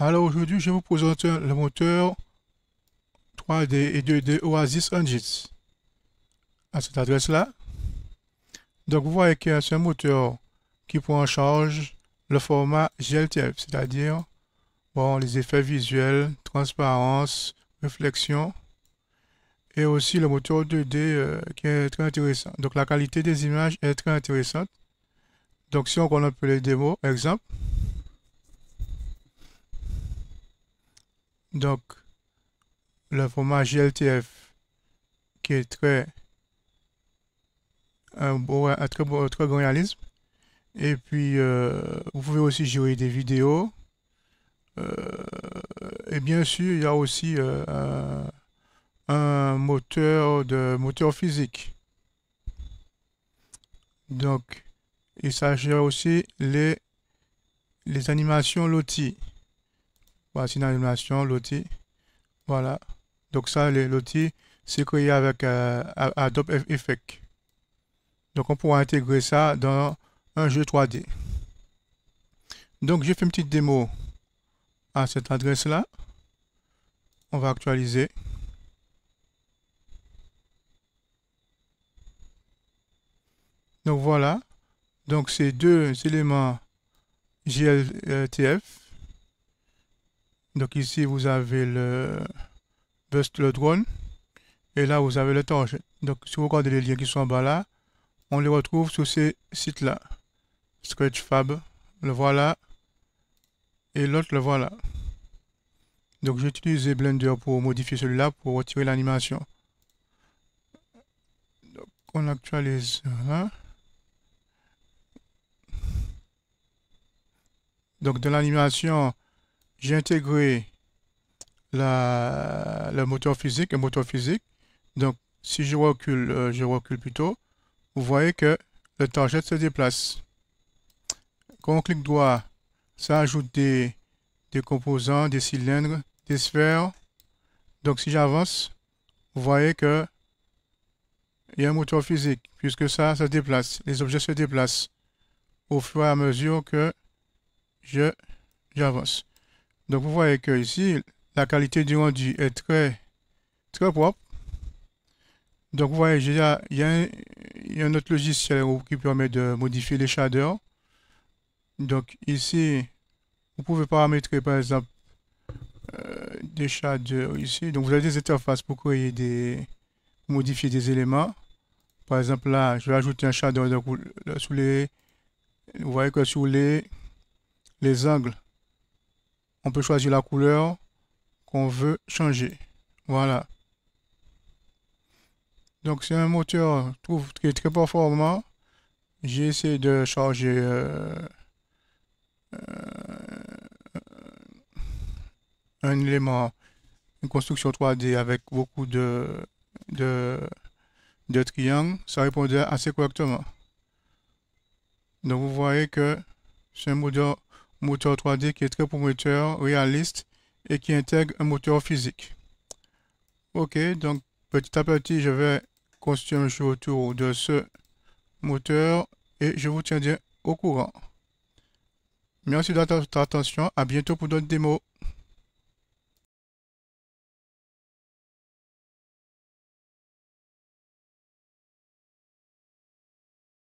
Alors aujourd'hui, je vous présente le moteur 3D et 2D Oasis Engines à cette adresse-là. Donc vous voyez que c'est un moteur qui prend en charge le format GLTF, c'est-à-dire bon, les effets visuels, transparence, réflexion et aussi le moteur 2D qui est très intéressant. Donc la qualité des images est très intéressante. Donc si on regarde un peu les démos, exemple, donc le format GLTF qui est très bon réalisme. Et puis, vous pouvez aussi jouer des vidéos. Et bien sûr, il y a aussi un moteur physique. Donc, il s'agit aussi les animations LOTI. Voici une animation LOTI. Voilà. Donc ça, les LOTI, c'est créé avec Adobe Effects. Donc on pourra intégrer ça dans un jeu 3D. Donc j'ai fait une petite démo à cette adresse-là. On va actualiser. Donc voilà. Donc ces deux éléments GLTF. Donc ici vous avez le Bust le drone. Et là vous avez le torche. Donc si vous regardez les liens qui sont en bas là, on les retrouve sur ces sites-là. Sketchfab, le voilà. Et l'autre, le voilà. Donc j'ai utilisé Blender pour modifier celui-là, pour retirer l'animation. Donc on actualise. Hein. Donc dans l'animation, j'ai intégré le moteur physique, un moteur physique. Donc si je recule plutôt, vous voyez que le target se déplace. Quand on clique droit, ça ajoute des composants, des cylindres, des sphères. Donc si j'avance, vous voyez que il y a un moteur physique, puisque ça se déplace. Les objets se déplacent au fur et à mesure que j'avance. Donc vous voyez que ici, la qualité du rendu est très propre. Donc vous voyez, il y a un autre logiciel qui permet de modifier les shaders. Donc ici, vous pouvez paramétrer par exemple des shaders ici. Donc vous avez des interfaces pour créer modifier des éléments. Par exemple là, je vais ajouter un shader sous vous voyez que sur les angles, on peut choisir la couleur qu'on veut changer. Voilà. Donc c'est un moteur, je trouve, qui est très performant. J'ai essayé de charger un élément, une construction 3D avec beaucoup de triangles. Ça répondait assez correctement. Donc vous voyez que c'est un moteur 3D qui est très prometteur, réaliste et qui intègre un moteur physique. Ok, donc petit à petit, je vais construire un jeu autour de ce moteur et je vous tiendrai au courant. Merci de votre attention. À bientôt pour d'autres démos.